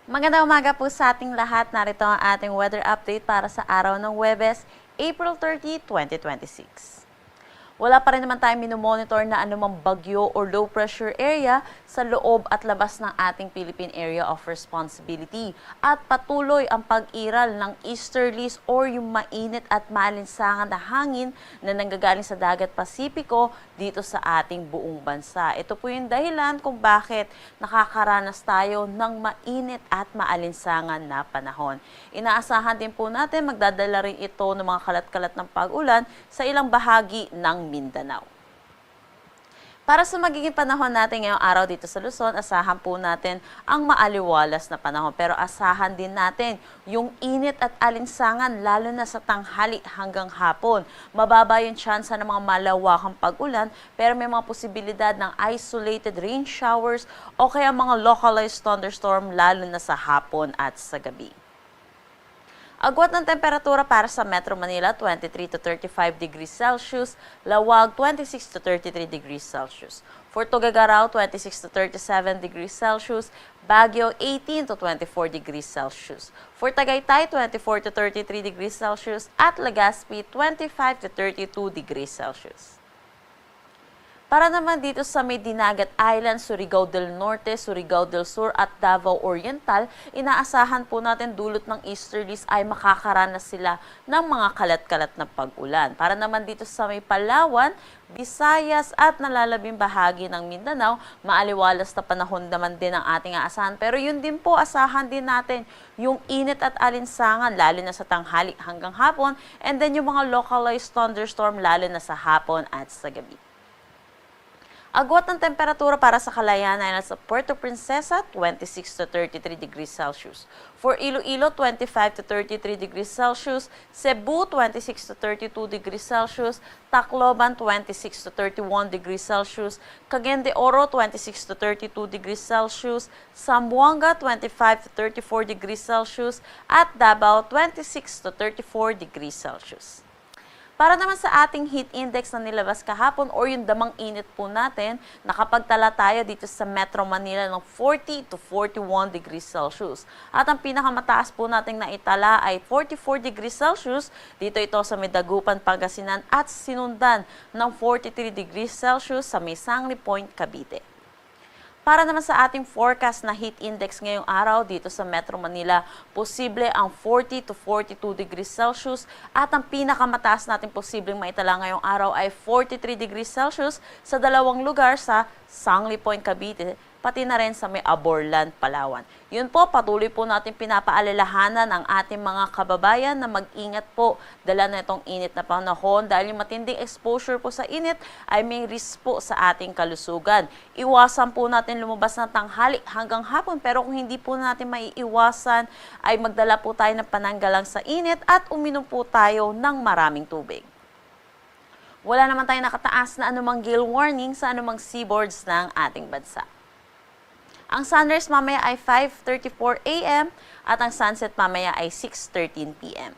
Magandang umaga po sa ating lahat. Narito ang ating weather update para sa araw ng Huwebes, April 30, 2026. Wala pa rin naman tayong minomonitor na anumang bagyo or low pressure area sa loob at labas ng ating Philippine Area of Responsibility. At patuloy ang pag-iral ng easterlies or yung mainit at maalinsangan na hangin na nanggagaling sa dagat Pasipiko dito sa ating buong bansa. Ito po yung dahilan kung bakit nakakaranas tayo ng mainit at maalinsangan na panahon. Inaasahan din po natin magdadala rin ito ng mga kalat-kalat ng pag-ulan sa ilang bahagi ng Mindanao. Para sa magiging panahon natin ngayong araw dito sa Luzon, asahan po natin ang maaliwalas na panahon. Pero asahan din natin yung init at alinsangan lalo na sa tanghali hanggang hapon. Mababa yung tsansa ng mga malawakang pag-ulan pero may mga posibilidad ng isolated rain showers o kaya mga localized thunderstorm lalo na sa hapon at sa gabi. Agwat ng temperatura para sa Metro Manila, 23 to 35 degrees Celsius, Lawag, 26 to 33 degrees Celsius. For Tuguegarao, 26 to 37 degrees Celsius, Baguio, 18 to 24 degrees Celsius. For Tagaytay, 24 to 33 degrees Celsius, at Legazpi, 25 to 32 degrees Celsius. Para naman dito sa may Dinagat Island, Surigao del Norte, Surigao del Sur at Davao Oriental, inaasahan po natin dulot ng easterlies ay makakaranas sila ng mga kalat-kalat na pag-ulan. Para naman dito sa may Palawan, Visayas at nalalabing bahagi ng Mindanao, maaliwalas na panahon naman din ang ating aasahan. Pero yun din po, asahan din natin yung init at alinsangan lalo na sa tanghali hanggang hapon, and then yung mga localized thunderstorm lalo na sa hapon at sa gabi. Agwat ng temperatura para sa Kalayaan ay nasa Puerto Princesa, 26 to 33 degrees Celsius. For Iloilo, 25 to 33 degrees Celsius. Cebu, 26 to 32 degrees Celsius. Tacloban, 26 to 31 degrees Celsius. Cagayan de Oro, 26 to 32 degrees Celsius. Zamboanga, 25 to 34 degrees Celsius. At Davao, 26 to 34 degrees Celsius. Para naman sa ating heat index na nilabas kahapon or yung damang init po natin, nakapagtala tayo dito sa Metro Manila ng 40 to 41 degrees Celsius. At ang pinakamataas po nating naitala ay 44 degrees Celsius. Dito ito sa Dagupan, Pangasinan at sinundan ng 43 degrees Celsius sa may Sangli Point, Cavite. Para naman sa ating forecast na heat index ngayong araw dito sa Metro Manila, posible ang 40 to 42 degrees Celsius at ang pinakamataas natin posibleng maitala ngayong araw ay 43 degrees Celsius sa dalawang lugar sa Sangli Point, Cavite, pati na rin sa may Aborlan, Palawan. Yun po, patuloy po natin pinapaalalahanan ang ating mga kababayan na mag-ingat po dala na itong init na panahon dahil yung matinding exposure po sa init ay may risk po sa ating kalusugan. Iwasan po natin lumabas ng tanghali hanggang hapon pero kung hindi po natin maiiwasan ay magdala po tayo ng pananggalang sa init at uminom po tayo ng maraming tubig. Wala naman tayong nakataas na anumang gale warning sa anumang seaboards ng ating bansa. Ang sunrise mamaya ay 5:34 a.m. at ang sunset mamaya ay 6:13 p.m.